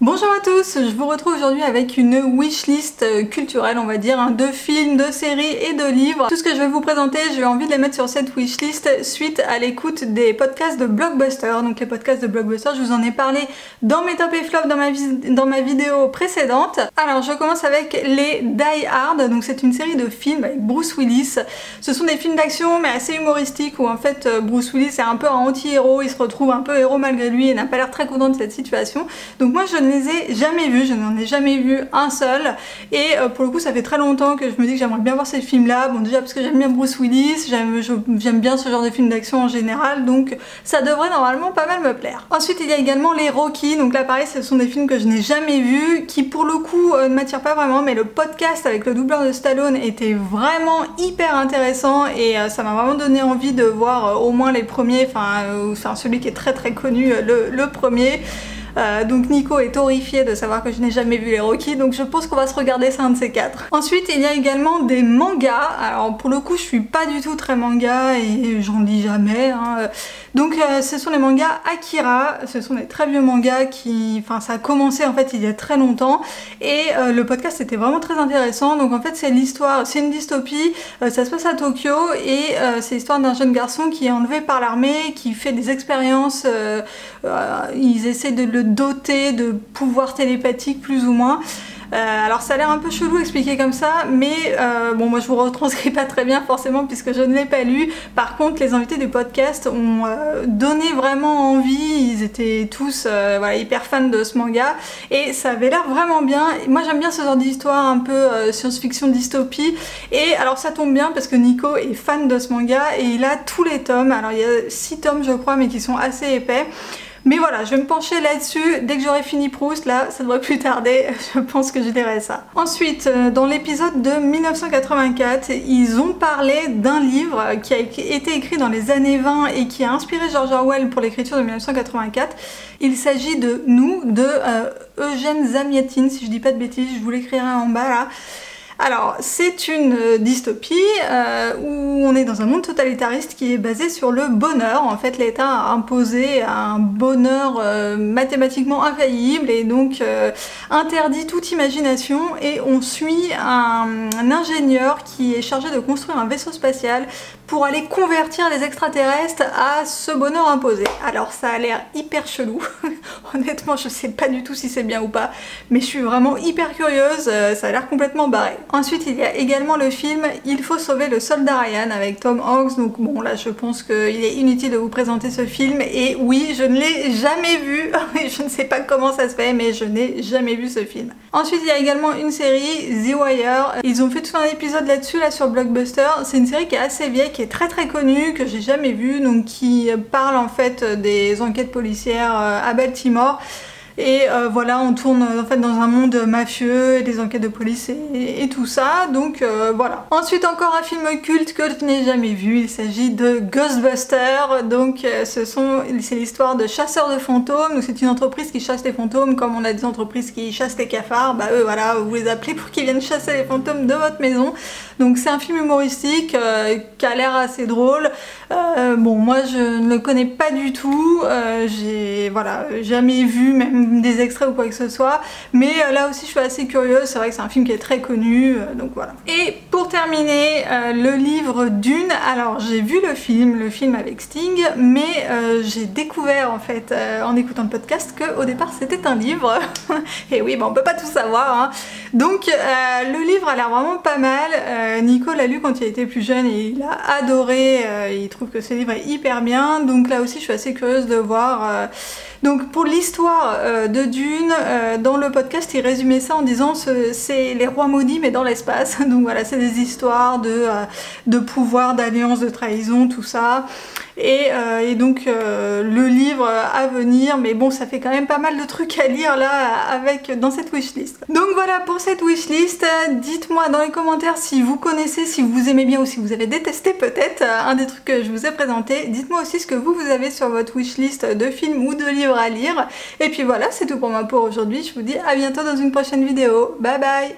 Bonjour à tous, je vous retrouve aujourd'hui avec une wishlist culturelle, on va dire, hein, de films, de séries et de livres. Tout ce que je vais vous présenter, j'ai envie de les mettre sur cette wishlist suite à l'écoute des podcasts de Blockbuster. Donc les podcasts de Blockbuster, je vous en ai parlé dans mes top et flops dans ma vidéo précédente. Alors je commence avec les Die Hard, donc c'est une série de films avec Bruce Willis. Ce sont des films d'action mais assez humoristiques où en fait Bruce Willis est un peu un anti-héros, il se retrouve un peu héros malgré lui et n'a pas l'air très content de cette situation. Donc moi je ne les ai jamais vus, je n'en ai jamais vu un seul et pour le coup ça fait très longtemps que je me dis que j'aimerais bien voir ces films là. Bon, déjà parce que j'aime bien Bruce Willis, j'aime bien ce genre de films d'action en général, donc ça devrait normalement pas mal me plaire. Ensuite il y a également les Rocky, donc là pareil ce sont des films que je n'ai jamais vus, qui pour le coup ne m'attirent pas vraiment, mais le podcast avec le doubleur de Stallone était vraiment hyper intéressant et ça m'a vraiment donné envie de voir au moins les premiers, enfin celui qui est très connu, le premier. Donc Nico est horrifié de savoir que je n'ai jamais vu les Rocky, donc je pense qu'on va se regarder ça un de ces quatre. Ensuite il y a également des mangas. Alors pour le coup je suis pas du tout très manga et j'en lis jamais, hein. Donc ce sont les mangas Akira, ce sont des très vieux mangas qui, enfin ça a commencé en fait il y a très longtemps et le podcast était vraiment très intéressant. Donc en fait c'est l'histoire, c'est une dystopie, ça se passe à Tokyo et c'est l'histoire d'un jeune garçon qui est enlevé par l'armée, qui fait des expériences, ils essaient de le doter de pouvoirs télépathiques plus ou moins. Alors ça a l'air un peu chelou expliqué comme ça, mais bon moi je vous retranscris pas très bien forcément puisque je ne l'ai pas lu. Par contre les invités du podcast ont donné vraiment envie, ils étaient tous voilà, hyper fans de ce manga et ça avait l'air vraiment bien. Moi j'aime bien ce genre d'histoire un peu science-fiction dystopie et alors ça tombe bien parce que Nico est fan de ce manga et il a tous les tomes. Alors il y a 6 tomes je crois mais qui sont assez épais. Mais voilà, je vais me pencher là-dessus, dès que j'aurai fini Proust, là, ça devrait plus tarder, je pense que je lirai ça. Ensuite, dans l'épisode de 1984, ils ont parlé d'un livre qui a été écrit dans les années 20 et qui a inspiré George Orwell pour l'écriture de 1984. Il s'agit de Nous, de Eugène Zamyatin, si je dis pas de bêtises, je vous l'écrirai en bas là. Alors, c'est une dystopie où on est dans un monde totalitariste qui est basé sur le bonheur. En fait, l'État a imposé un bonheur mathématiquement infaillible et donc interdit toute imagination. Et on suit un ingénieur qui est chargé de construire un vaisseau spatial pour aller convertir les extraterrestres à ce bonheur imposé. Alors ça a l'air hyper chelou, honnêtement je sais pas du tout si c'est bien ou pas, mais je suis vraiment hyper curieuse, ça a l'air complètement barré. Ensuite il y a également le film Il faut sauver le soldat Ryan avec Tom Hanks, donc bon là je pense qu'il est inutile de vous présenter ce film, et oui je ne l'ai jamais vu, je ne sais pas comment ça se fait mais je n'ai jamais vu ce film. Ensuite il y a également une série, The Wire, ils ont fait tout un épisode là-dessus là sur Blockbuster, c'est une série qui est assez vieille, qui est très connue, que j'ai jamais vue, donc qui parle en fait des enquêtes policières à Baltimore. Et voilà, on tourne en fait dans un monde mafieux et des enquêtes de police et tout ça, donc voilà. Ensuite encore un film culte que je n'ai jamais vu, il s'agit de Ghostbusters, donc c'est l'histoire de chasseurs de fantômes, donc c'est une entreprise qui chasse les fantômes, comme on a des entreprises qui chassent les cafards, bah eux voilà, vous les appelez pour qu'ils viennent chasser les fantômes de votre maison. Donc c'est un film humoristique qui a l'air assez drôle. Bon moi je ne le connais pas du tout, j'ai voilà, jamais vu même des extraits ou quoi que ce soit, mais là aussi je suis assez curieuse, c'est vrai que c'est un film qui est très connu, donc voilà. Et pour terminer, le livre Dune, alors j'ai vu le film avec Sting, mais j'ai découvert en fait en écoutant le podcast que au départ c'était un livre, et oui bah on peut pas tout savoir, hein. Donc le livre a l'air vraiment pas mal, Nico l'a lu quand il était plus jeune et il a adoré, il trouve que ce livre est hyper bien, donc là aussi je suis assez curieuse de voir. Donc pour l'histoire de Dune, dans le podcast il résumait ça en disant c'est les rois maudits mais dans l'espace, donc voilà c'est des histoires de pouvoir, d'alliance, de trahison, tout ça. Et donc le livre à venir, mais bon ça fait quand même pas mal de trucs à lire là dans cette wishlist. Donc voilà pour cette wishlist, dites-moi dans les commentaires si vous connaissez, si vous aimez bien ou si vous avez détesté peut-être un des trucs que je vous ai présenté. Dites-moi aussi ce que vous avez sur votre wishlist de films ou de livres à lire. Et puis voilà, c'est tout pour moi pour aujourd'hui, je vous dis à bientôt dans une prochaine vidéo, bye bye.